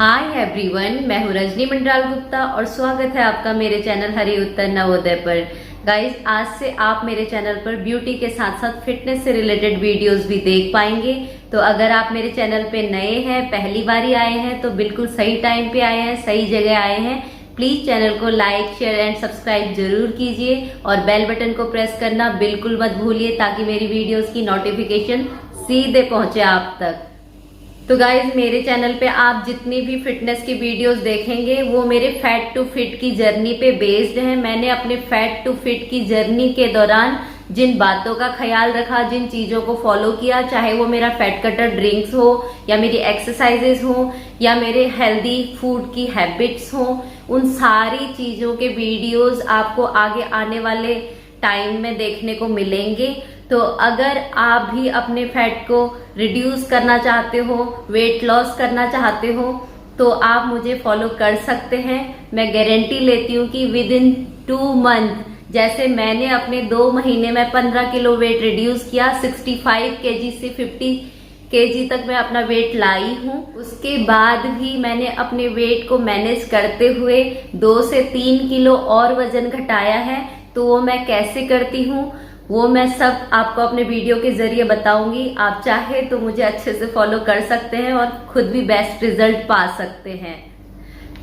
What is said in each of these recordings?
Hi everyone, मैं हूँ रजनी मंडराल गुप्ता और स्वागत है आपका मेरे चैनल हरि उत्तर नवोदय पर। गाइस, आज से आप मेरे चैनल पर ब्यूटी के साथ साथ फिटनेस से रिलेटेड वीडियोस भी देख पाएंगे। तो अगर आप मेरे चैनल पे नए हैं, पहली बार आए हैं, तो बिल्कुल सही टाइम पे आए हैं, सही जगह आए हैं। प्लीज चैनल को लाइक, शेयर एंड सब्सक्राइब जरूर कीजिए और बेल बटन को प्रेस करना बिल्कुल मत भूलिए ताकि मेरी वीडियोस की नोटिफिकेशन सीधे पहुंचे आप तक। तो गाइज, मेरे चैनल पे आप जितनी भी फिटनेस की वीडियोस देखेंगे वो मेरे फैट टू फिट की जर्नी पे बेस्ड है। मैंने अपने फैट टू फिट की जर्नी के दौरान जिन बातों का ख्याल रखा, जिन चीजों को फॉलो किया, चाहे वो मेरा फैट कटर ड्रिंक्स हो या मेरी एक्सरसाइजेस हो या मेरे हेल्दी फूड की हैबिट्स हो, उन सारी चीजों के वीडियोस आपको आगे आने वाले टाइम में देखने को मिलेंगे। तो अगर आप भी अपने फैट को रिड्यूस करना चाहते हो, वेट लॉस करना चाहते हो, तो आप मुझे फॉलो कर सकते हैं। मैं गारंटी लेती हूँ कि विद इन 2 मंथ, जैसे मैंने अपने 2 महीने में 15 किलो वेट रिड्यूस किया, 65 केजी से 50 केजी तक मैं अपना वेट लाई हूँ। उसके बाद भी मैंने अपने वेट को मैनेज करते हुए 2 से 3 किलो और वजन घटाया है। तो वो मैं कैसे करती हूँ वो मैं सब आपको अपने वीडियो के जरिए बताऊंगी। आप चाहे तो मुझे अच्छे से फॉलो कर सकते हैं और खुद भी बेस्ट रिजल्ट पा सकते हैं।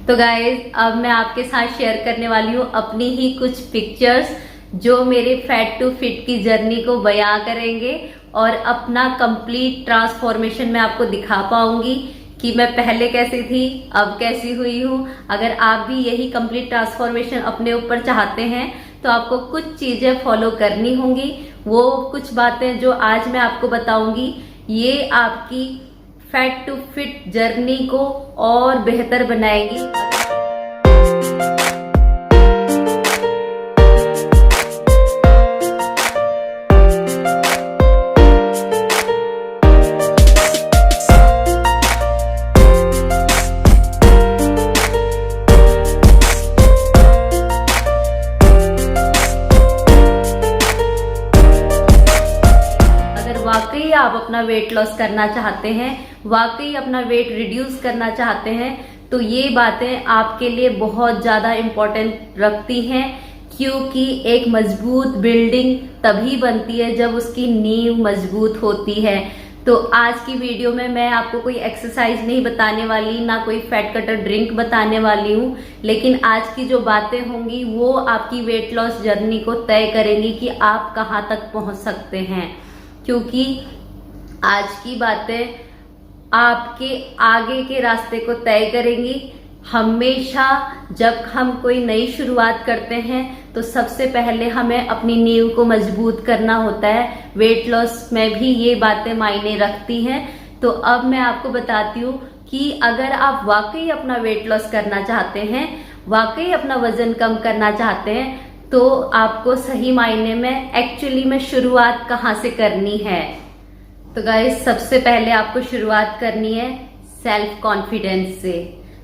तो गाइज, अब मैं आपके साथ शेयर करने वाली हूँ अपनी ही कुछ पिक्चर्स जो मेरे फैट टू फिट की जर्नी को बयां करेंगे और अपना कंप्लीट ट्रांसफॉर्मेशन मैं आपको दिखा पाऊंगी कि मैं पहले कैसी थी, अब कैसी हुई हूँ। अगर आप भी यही कंप्लीट ट्रांसफॉर्मेशन अपने ऊपर चाहते हैं तो आपको कुछ चीजें फॉलो करनी होंगी। वो कुछ बातें जो आज मैं आपको बताऊंगी, ये आपकी फैट टू फिट जर्नी को और बेहतर बनाएगी। वाकई आप अपना वेट लॉस करना चाहते हैं, वाकई अपना वेट रिड्यूस करना चाहते हैं, तो ये बातें आपके लिए बहुत ज्यादा इम्पोर्टेंट रखती हैं। क्योंकि एक मजबूत बिल्डिंग तभी बनती है जब उसकी नींव मजबूत होती है। तो आज की वीडियो में मैं आपको कोई एक्सरसाइज नहीं बताने वाली, ना कोई फैट कटर ड्रिंक बताने वाली हूँ, लेकिन आज की जो बातें होंगी वो आपकी वेट लॉस जर्नी को तय करेंगी कि आप कहाँ तक पहुंच सकते हैं। क्योंकि आज की बातें आपके आगे के रास्ते को तय करेंगी। हमेशा जब हम कोई नई शुरुआत करते हैं तो सबसे पहले हमें अपनी नींव को मजबूत करना होता है। वेट लॉस में भी ये बातें मायने रखती हैं। तो अब मैं आपको बताती हूँ कि अगर आप वाकई अपना वेट लॉस करना चाहते हैं, वाकई अपना वजन कम करना चाहते हैं, तो आपको सही मायने में एक्चुअली में शुरुआत कहाँ से करनी है। तो गाइस, सबसे पहले आपको शुरुआत करनी है सेल्फ कॉन्फिडेंस से।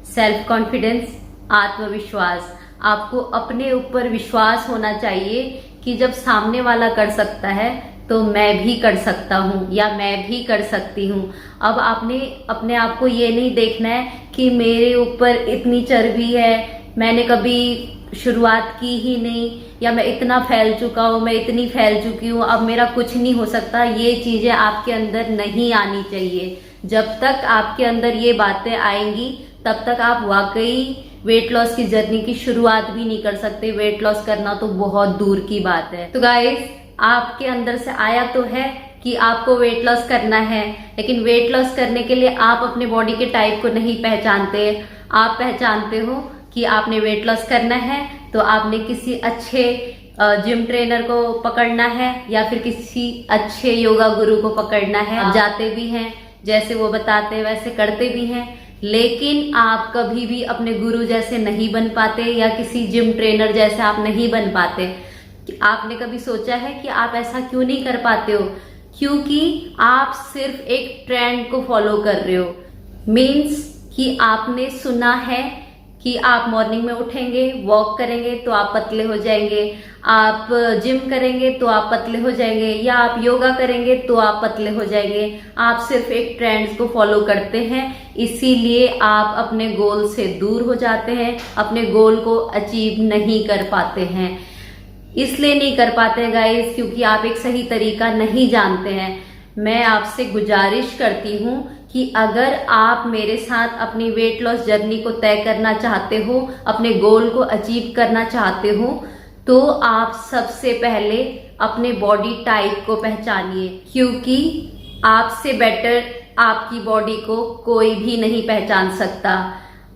सेल्फ कॉन्फिडेंस, आत्मविश्वास। आपको अपने ऊपर विश्वास होना चाहिए कि जब सामने वाला कर सकता है तो मैं भी कर सकता हूँ या मैं भी कर सकती हूँ। अब आपने अपने आप को ये नहीं देखना है कि मेरे ऊपर इतनी चर्बी है, मैंने कभी शुरुआत की ही नहीं, या मैं इतना फैल चुका हूँ, मैं इतनी फैल चुकी हूँ, अब मेरा कुछ नहीं हो सकता। ये चीजें आपके अंदर नहीं आनी चाहिए। जब तक आपके अंदर ये बातें आएंगी तब तक आप वाकई वेट लॉस की जर्नी की शुरुआत भी नहीं कर सकते। वेट लॉस करना तो बहुत दूर की बात है। तो गाइस, आपके अंदर से आया तो है कि आपको वेट लॉस करना है, लेकिन वेट लॉस करने के लिए आप अपने बॉडी के टाइप को नहीं पहचानते। आप पहचानते हो कि आपने वेट लॉस करना है तो आपने किसी अच्छे जिम ट्रेनर को पकड़ना है या फिर किसी अच्छे योगा गुरु को पकड़ना है। आप जाते भी हैं, जैसे वो बताते हैं वैसे करते भी हैं, लेकिन आप कभी भी अपने गुरु जैसे नहीं बन पाते या किसी जिम ट्रेनर जैसे आप नहीं बन पाते। आपने कभी सोचा है कि आप ऐसा क्यों नहीं कर पाते हो? क्योंकि आप सिर्फ एक ट्रेंड को फॉलो कर रहे हो। मीन्स कि आपने सुना है कि आप मॉर्निंग में उठेंगे, वॉक करेंगे तो आप पतले हो जाएंगे। आप जिम करेंगे तो आप पतले हो जाएंगे, या आप योगा करेंगे तो आप पतले हो जाएंगे। आप सिर्फ एक ट्रेंड्स को फॉलो करते हैं, इसीलिए आप अपने गोल से दूर हो जाते हैं, अपने गोल को अचीव नहीं कर पाते हैं। इसलिए नहीं कर पाते गाइस क्योंकि आप एक सही तरीका नहीं जानते हैं। मैं आपसे गुजारिश करती हूँ कि अगर आप मेरे साथ अपनी वेट लॉस जर्नी को तय करना चाहते हो, अपने गोल को अचीव करना चाहते हो, तो आप सबसे पहले अपने बॉडी टाइप को पहचानिए, क्योंकि आपसे बेटर आपकी बॉडी को कोई भी नहीं पहचान सकता।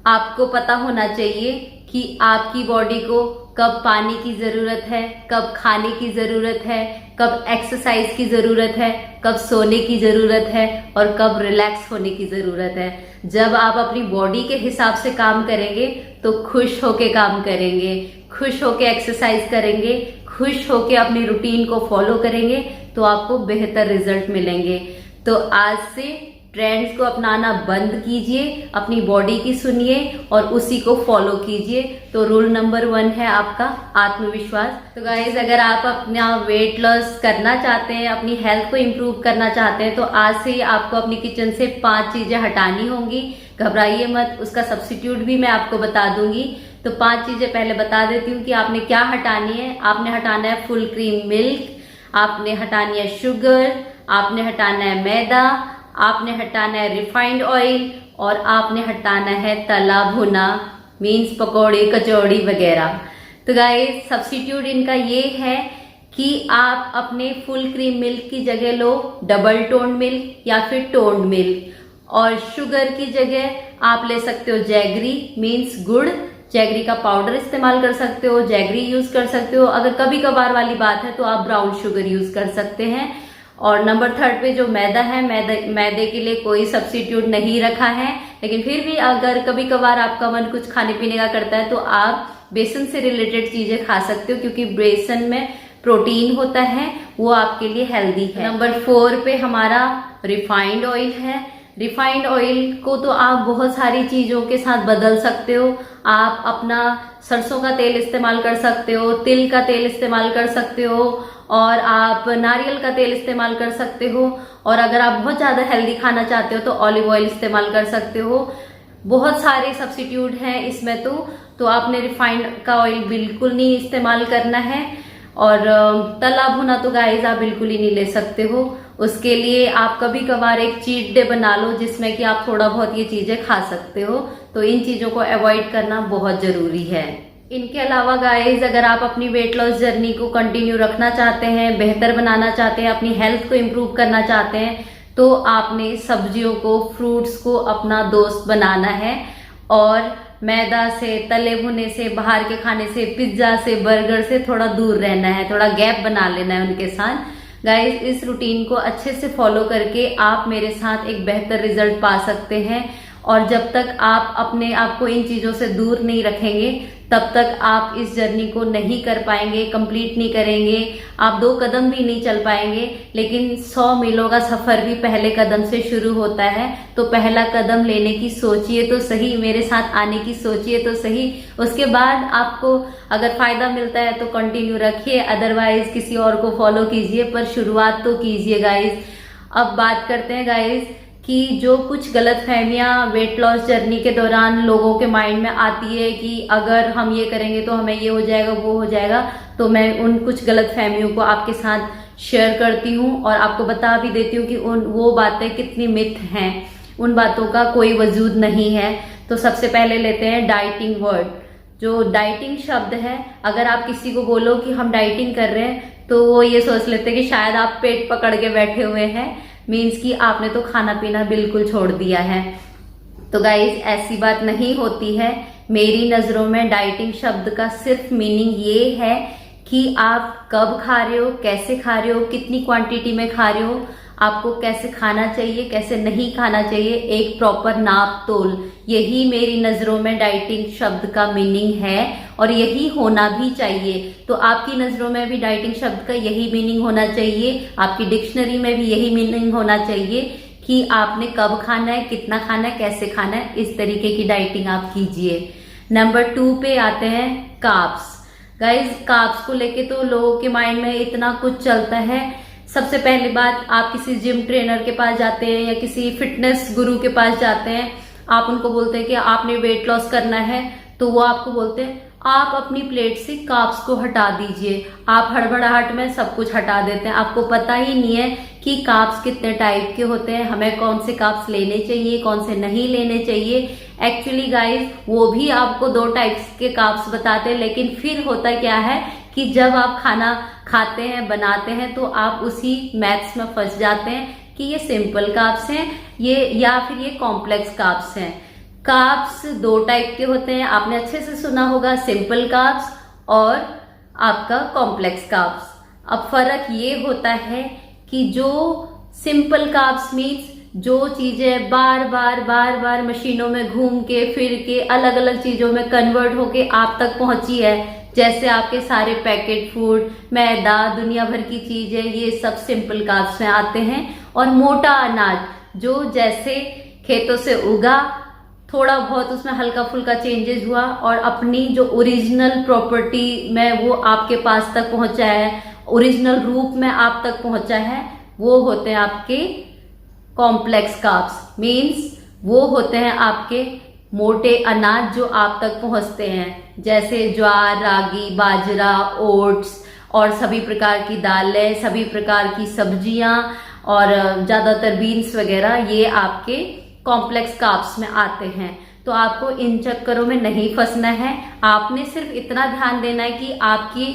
आपको पता होना चाहिए कि आपकी बॉडी को कब पानी की जरूरत है, कब खाने की जरूरत है, कब एक्सरसाइज की जरूरत है, कब सोने की जरूरत है और कब रिलैक्स होने की जरूरत है। जब आप अपनी बॉडी के हिसाब से काम करेंगे तो खुश होके काम करेंगे, खुश होके एक्सरसाइज करेंगे, खुश होके अपनी रूटीन को फॉलो करेंगे तो आपको बेहतर रिजल्ट मिलेंगे। तो आज से ट्रेंड्स को अपनाना बंद कीजिए, अपनी बॉडी की सुनिए और उसी को फॉलो कीजिए। तो रूल नंबर 1 है आपका आत्मविश्वास। तो गाइज, अगर आप अपना वेट लॉस करना चाहते हैं, अपनी हेल्थ को इम्प्रूव करना चाहते हैं, तो आज से ही आपको अपनी किचन से 5 चीजें हटानी होंगी। घबराइए मत, उसका सब्स्टिट्यूट भी मैं आपको बता दूंगी। तो 5 चीजें पहले बता देती हूँ कि आपने क्या हटानी है। आपने हटाना है फुल क्रीम मिल्क, आपने हटानी है शुगर, आपने हटाना है मैदा, आपने हटाना है रिफाइंड ऑयल और आपने हटाना है तला भुना, मीन्स पकौड़े कचौड़ी वगैरह। तो गाइस, सब्स्टिट्यूट इनका ये है कि आप अपने फुल क्रीम मिल्क की जगह लो डबल टोन मिल्क या फिर टोन्ड मिल्क, और शुगर की जगह आप ले सकते हो जैगरी, मीन्स गुड़। जैगरी का पाउडर इस्तेमाल कर सकते हो, जैगरी यूज कर सकते हो। अगर कभी कभार वाली बात है तो आप ब्राउन शुगर यूज कर सकते हैं। और नंबर 3 पे जो मैदा है, मैदे के लिए कोई सब्स्टिट्यूट नहीं रखा है, लेकिन फिर भी अगर कभी कभार आपका मन कुछ खाने पीने का करता है तो आप बेसन से रिलेटेड चीजें खा सकते हो, क्योंकि बेसन में प्रोटीन होता है, वो आपके लिए हेल्दी है। नंबर 4 पे हमारा रिफाइंड ऑयल है। रिफाइंड ऑयल को तो आप बहुत सारी चीजों के साथ बदल सकते हो। आप अपना सरसों का तेल इस्तेमाल कर सकते हो, तिल का तेल इस्तेमाल कर सकते हो, और आप नारियल का तेल इस्तेमाल कर सकते हो। और अगर आप बहुत ज्यादा हेल्दी खाना चाहते हो तो ऑलिव ऑयल इस्तेमाल कर सकते हो। बहुत सारे सब्स्टिट्यूट हैं इसमें। तो आपने रिफाइंड का ऑयल बिल्कुल नहीं इस्तेमाल करना है। और तला भुना तो गाइस आप बिल्कुल ही नहीं ले सकते हो। उसके लिए आप कभी कभार एक चीट डे बना लो जिसमें कि आप थोड़ा बहुत ये चीजें खा सकते हो। तो इन चीजों को अवॉइड करना बहुत जरूरी है। इनके अलावा गाइस, अगर आप अपनी वेट लॉस जर्नी को कंटिन्यू रखना चाहते हैं, बेहतर बनाना चाहते हैं, अपनी हेल्थ को इम्प्रूव करना चाहते हैं, तो आपने सब्जियों को, फ्रूट्स को अपना दोस्त बनाना है। और मैदा से, तले भुने से, बाहर के खाने से, पिज्जा से, बर्गर से थोड़ा दूर रहना है, थोड़ा गैप बना लेना है उनके साथ। गाइस, इस रूटीन को अच्छे से फॉलो करके आप मेरे साथ एक बेहतर रिजल्ट पा सकते हैं। और जब तक आप अपने आप को इन चीजों से दूर नहीं रखेंगे तब तक आप इस जर्नी को नहीं कर पाएंगे, कंप्लीट नहीं करेंगे। आप 2 कदम भी नहीं चल पाएंगे। लेकिन 100 मीलों का सफर भी पहले कदम से शुरू होता है। तो पहला कदम लेने की सोचिए तो सही, मेरे साथ आने की सोचिए तो सही। उसके बाद आपको अगर फायदा मिलता है तो कंटिन्यू रखिए, अदरवाइज किसी और को फॉलो कीजिए, पर शुरुआत तो कीजिए गाइज। अब बात करते हैं गाइज कि जो कुछ गलतफहमियां वेट लॉस जर्नी के दौरान लोगों के माइंड में आती है कि अगर हम ये करेंगे तो हमें ये हो जाएगा, वो हो जाएगा। तो मैं उन कुछ गलतफहमियों को आपके साथ शेयर करती हूँ और आपको बता भी देती हूँ कि वो बातें कितनी मिथ हैं। उन बातों का कोई वजूद नहीं है। तो सबसे पहले लेते हैं डाइटिंग वर्ड। जो डाइटिंग शब्द है, अगर आप किसी को बोलो कि हम डाइटिंग कर रहे हैं तो वो ये सोच लेते हैं कि शायद आप पेट पकड़ के बैठे हुए हैं, मीन्स कि आपने तो खाना पीना बिल्कुल छोड़ दिया है। तो गाइज, ऐसी बात नहीं होती है। मेरी नजरों में डाइटिंग शब्द का सिर्फ मीनिंग ये है कि आप कब खा रहे हो, कैसे खा रहे हो, कितनी क्वांटिटी में खा रहे हो, आपको कैसे खाना चाहिए, कैसे नहीं खाना चाहिए, एक प्रॉपर नाप तोल। यही मेरी नजरों में डाइटिंग शब्द का मीनिंग है और यही होना भी चाहिए। तो आपकी नजरों में भी डाइटिंग शब्द का यही मीनिंग होना चाहिए, आपकी डिक्शनरी में भी यही मीनिंग होना चाहिए कि आपने कब खाना है, कितना खाना है, कैसे खाना है। इस तरीके की डाइटिंग आप कीजिए। नंबर 2 पे आते हैं कार्ब्स। गाइज कार्ब्स को लेके तो लोगों के माइंड में इतना कुछ चलता है। सबसे पहली बात, आप किसी जिम ट्रेनर के पास जाते हैं या किसी फिटनेस गुरु के पास जाते हैं, आप उनको बोलते हैं कि आपने वेट लॉस करना है, तो वो आपको बोलते हैं आप अपनी प्लेट से कार्ब्स को हटा दीजिए। आप हड़बड़ाहट में सब कुछ हटा देते हैं, आपको पता ही नहीं है कि कार्ब्स कितने टाइप के होते हैं, हमें कौन से कार्ब्स लेने चाहिए, कौन से नहीं लेने चाहिए। एक्चुअली गाइज वो भी आपको 2 टाइप्स के कार्ब्स बताते हैं, लेकिन फिर होता क्या है कि जब आप खाना खाते हैं, बनाते हैं, तो आप उसी मैथ्स में फंस जाते हैं कि ये सिंपल कार्ब्स हैं ये या फिर ये कॉम्प्लेक्स कार्ब्स हैं। कार्ब्स 2 टाइप के होते हैं, आपने अच्छे से सुना होगा, सिंपल कार्ब्स और आपका कॉम्प्लेक्स कार्ब्स। अब फर्क ये होता है कि जो सिंपल कार्ब्स मीन्स जो चीजें बार बार मशीनों में घूम के फिर के अलग अलग चीजों में कन्वर्ट होके आप तक पहुंची है, जैसे आपके सारे पैकेट फूड, मैदा, दुनिया भर की चीजें, ये सब सिंपल कार्ब्स में आते हैं। और मोटा अनाज जो जैसे खेतों से उगा, थोड़ा बहुत उसमें हल्का फुल्का चेंजेस हुआ और अपनी जो ओरिजिनल प्रॉपर्टी में वो आपके पास तक पहुंचा है, ओरिजिनल रूप में आप तक पहुंचा है, वो होते हैं आपके कॉम्प्लेक्स कार्ब्स। मीन्स वो होते हैं आपके मोटे अनाज जो आप तक पहुंचते हैं, जैसे ज्वार, रागी, बाजरा, ओट्स और सभी प्रकार की दालें, सभी प्रकार की सब्जियां और ज्यादातर बीन्स वगैरह, ये आपके कॉम्प्लेक्स कार्ब्स में आते हैं। तो आपको इन चक्करों में नहीं फंसना है, आपने सिर्फ इतना ध्यान देना है कि आपकी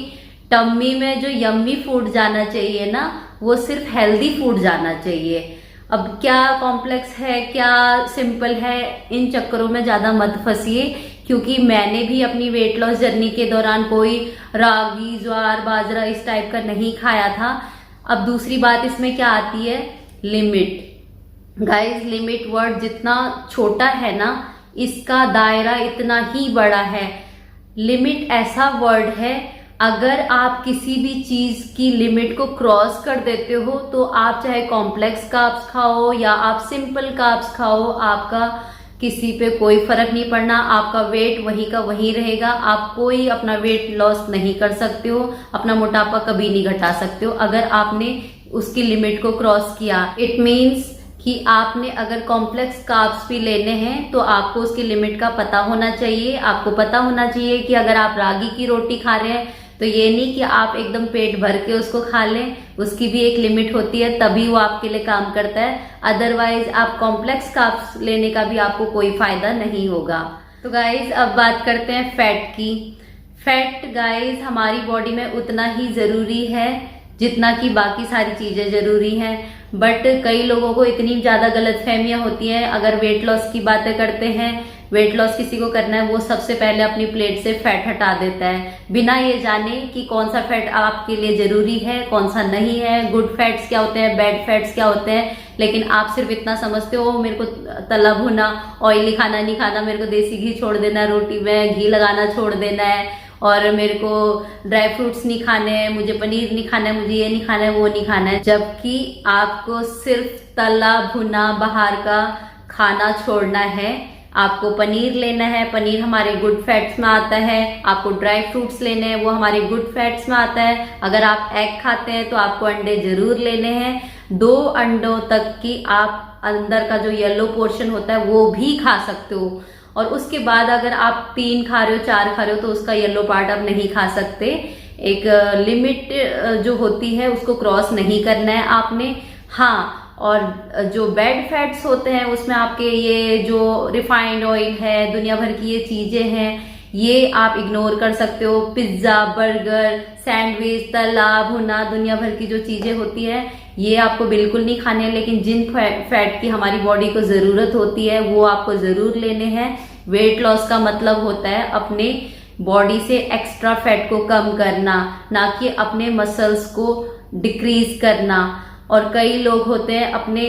टम्मी में जो यम्मी फूड जाना चाहिए ना, वो सिर्फ हेल्दी फूड जाना चाहिए। अब क्या कॉम्प्लेक्स है, क्या सिंपल है, इन चक्करों में ज्यादा मत फंसिए, क्योंकि मैंने भी अपनी वेट लॉस जर्नी के दौरान कोई रागी, ज्वार, बाजरा इस टाइप का नहीं खाया था। अब दूसरी बात इसमें क्या आती है, लिमिट। गाइस लिमिट वर्ड जितना छोटा है ना, इसका दायरा इतना ही बड़ा है। लिमिट ऐसा वर्ड है, अगर आप किसी भी चीज की लिमिट को क्रॉस कर देते हो तो आप चाहे कॉम्प्लेक्स कार्ब्स खाओ या आप सिंपल कार्ब्स खाओ, आपका किसी पे कोई फर्क नहीं पड़ना, आपका वेट वही का वही रहेगा। आप कोई अपना वेट लॉस नहीं कर सकते हो, अपना मोटापा कभी नहीं घटा सकते हो अगर आपने उसकी लिमिट को क्रॉस किया। इट मीन्स कि आपने अगर कॉम्प्लेक्स कार्ब्स भी लेने हैं तो आपको उसकी लिमिट का पता होना चाहिए। आपको पता होना चाहिए कि अगर आप रागी की रोटी खा रहे हैं तो ये नहीं कि आप एकदम पेट भर के उसको खा लें, उसकी भी एक लिमिट होती है, तभी वो आपके लिए काम करता है। अदरवाइज आप कॉम्प्लेक्स कार्ब्स लेने का भी आपको कोई फायदा नहीं होगा। तो गाइज अब बात करते हैं फैट की। फैट गाइज हमारी बॉडी में उतना ही जरूरी है जितना कि बाकी सारी चीजें जरूरी हैं, बट कई लोगों को इतनी ज्यादा गलतफहमियां होती हैं। अगर वेट लॉस की बातें करते हैं, वेट लॉस किसी को करना है, वो सबसे पहले अपनी प्लेट से फैट हटा देता है बिना ये जाने कि कौन सा फैट आपके लिए जरूरी है, कौन सा नहीं है, गुड फैट्स क्या होते हैं, बैड फैट्स क्या होते हैं। लेकिन आप सिर्फ इतना समझते हो मेरे को तला भुना ऑयली खाना नहीं खाना, मेरे को देसी घी छोड़ देना है, रोटी में घी लगाना छोड़ देना है, और मेरे को ड्राई फ्रूट्स नहीं खाने हैं, मुझे पनीर नहीं खाना है, मुझे ये नहीं खाना है, वो नहीं खाना है। जबकि आपको सिर्फ तला भुना बाहर का खाना छोड़ना है। आपको पनीर लेना है, पनीर हमारे गुड फैट्स में आता है। आपको ड्राई फ्रूट्स लेने हैं, वो हमारे गुड फैट्स में आता है। अगर आप एग खाते हैं तो आपको अंडे जरूर लेने हैं। 2 अंडों तक की आप अंदर का जो येलो पोर्शन होता है वो भी खा सकते हो, और उसके बाद अगर आप 3 खा रहे हो, 4 खा रहे हो तो उसका येलो पार्ट आप नहीं खा सकते। एक लिमिट जो होती है उसको क्रॉस नहीं करना है आपने। हाँ, और जो बैड फैट्स होते हैं उसमें आपके ये जो रिफाइंड ऑयल है, दुनिया भर की ये चीजें हैं, ये आप इग्नोर कर सकते हो। पिज्जा, बर्गर, सैंडविच, तला भुना, दुनिया भर की जो चीजें होती है ये आपको बिल्कुल नहीं खाने हैं। लेकिन जिन फैट की हमारी बॉडी को जरूरत होती है वो आपको जरूर लेने हैं। वेट लॉस का मतलब होता है अपने बॉडी से एक्स्ट्रा फैट को कम करना, ना कि अपने मसल्स को डिक्रीज करना। और कई लोग होते हैं अपने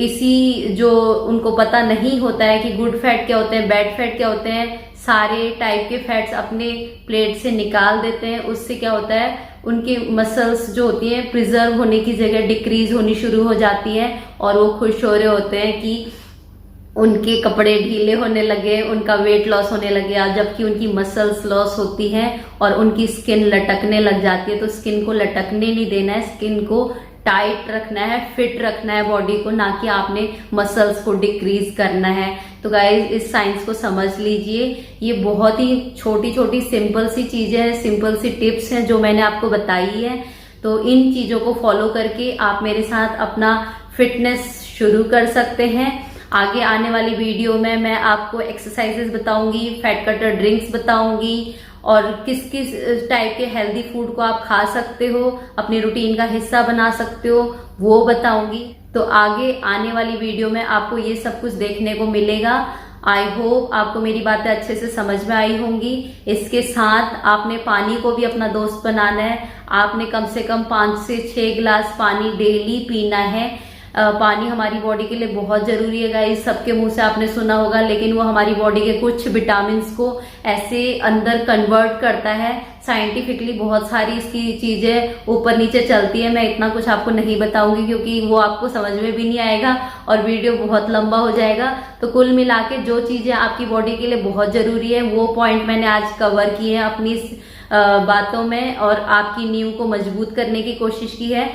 इसी जो उनको पता नहीं होता है कि गुड फैट क्या होते हैं, बैड फैट क्या होते हैं, सारे टाइप के फैट्स अपने प्लेट से निकाल देते हैं। उससे क्या होता है, उनकी मसल्स जो होती हैं प्रिजर्व होने की जगह डिक्रीज होनी शुरू हो जाती है, और वो खुश हो रहे होते हैं कि उनके कपड़े ढीले होने लगे, उनका वेट लॉस होने लगे, जबकि उनकी मसल्स लॉस होती हैं और उनकी स्किन लटकने लग जाती है। तो स्किन को लटकने नहीं देना है, स्किन को टाइट रखना है, फिट रखना है बॉडी को, ना कि आपने मसल्स को डिक्रीज करना है। तो गाइज इस साइंस को समझ लीजिए। ये बहुत ही छोटी छोटी सिंपल सी चीजें हैं, सिंपल सी टिप्स हैं जो मैंने आपको बताई है। तो इन चीजों को फॉलो करके आप मेरे साथ अपना फिटनेस शुरू कर सकते हैं। आगे आने वाली वीडियो में मैं आपको एक्सरसाइजेस बताऊंगी, फैट कटर ड्रिंक्स बताऊंगी और किस किस टाइप के हेल्दी फूड को आप खा सकते हो, अपनी रूटीन का हिस्सा बना सकते हो, वो बताऊंगी। तो आगे आने वाली वीडियो में आपको ये सब कुछ देखने को मिलेगा। आई होप आपको मेरी बातें अच्छे से समझ में आई होंगी। इसके साथ आपने पानी को भी अपना दोस्त बनाना है। आपने कम से कम 5 से 6 गिलास पानी डेली पीना है। पानी हमारी बॉडी के लिए बहुत जरूरी है गाइस। सबके मुंह से आपने सुना होगा, लेकिन वो हमारी बॉडी के कुछ विटामिन्स को ऐसे अंदर कन्वर्ट करता है। साइंटिफिकली बहुत सारी इसकी चीजें ऊपर नीचे चलती है। मैं इतना कुछ आपको नहीं बताऊंगी क्योंकि वो आपको समझ में भी नहीं आएगा और वीडियो बहुत लंबा हो जाएगा। तो कुल मिला के जो चीजें आपकी बॉडी के लिए बहुत जरूरी है वो पॉइंट मैंने आज कवर किए हैं अपनी बातों में और आपकी नींव को मजबूत करने की कोशिश की है।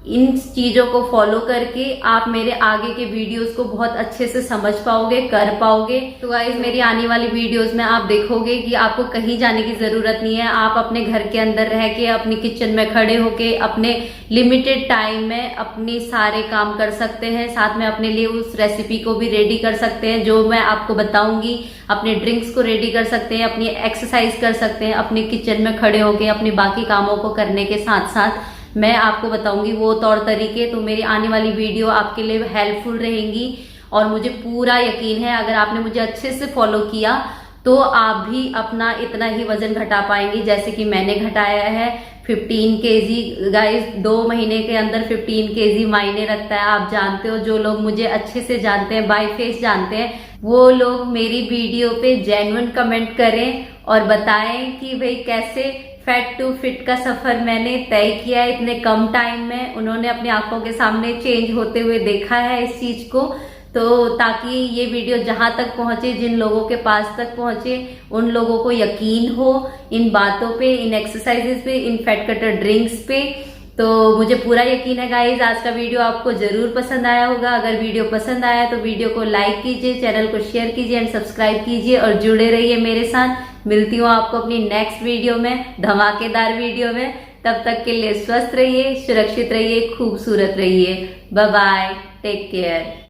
इन चीजों को फॉलो करके आप मेरे आगे के वीडियोस को बहुत अच्छे से समझ पाओगे, कर पाओगे। तो गाइस मेरी आने वाली वीडियोस में आप देखोगे कि आपको कहीं जाने की जरूरत नहीं है। आप अपने घर के अंदर रह के अपनी किचन में खड़े होके अपने लिमिटेड टाइम में अपनी सारे काम कर सकते हैं। साथ में अपने लिए उस रेसिपी को भी रेडी कर सकते हैं जो मैं आपको बताऊंगी। अपने ड्रिंक्स को रेडी कर सकते हैं, अपनी एक्सरसाइज कर सकते हैं, अपने किचन में खड़े होके अपने बाकी कामों को करने के साथ साथ मैं आपको बताऊंगी वो तौर तरीके। तो मेरी आने वाली वीडियो आपके लिए हेल्पफुल रहेंगी और मुझे पूरा यकीन है अगर आपने मुझे अच्छे से फॉलो किया तो आप भी अपना इतना ही वजन घटा पाएंगे जैसे कि मैंने घटाया है। 15 kg गाइस, 2 महीने के अंदर 15 kg मायने रखता है। आप जानते हो, जो लोग मुझे अच्छे से जानते हैं, बाय फेस जानते हैं, वो लोग मेरी वीडियो पे जेन्युइन कमेंट करें और बताएं कि भाई कैसे फैट टू फिट का सफर मैंने तय किया है इतने कम टाइम में। उन्होंने अपनी आंखों के सामने चेंज होते हुए देखा है इस चीज को। तो ताकि ये वीडियो जहां तक पहुंचे, जिन लोगों के पास तक पहुंचे, उन लोगों को यकीन हो इन बातों पे, इन एक्सरसाइजेस पे, इन फैट कटर ड्रिंक्स पे। तो मुझे पूरा यकीन है गाइज आज का वीडियो आपको जरूर पसंद आया होगा। अगर वीडियो पसंद आया तो वीडियो को लाइक कीजिए, चैनल को शेयर कीजिए एंड सब्सक्राइब कीजिए और जुड़े रहिए मेरे साथ। मिलती हूँ आपको अपनी नेक्स्ट वीडियो में, धमाकेदार वीडियो में। तब तक के लिए स्वस्थ रहिए, सुरक्षित रहिए, खूबसूरत रहिए। Bye bye, take care.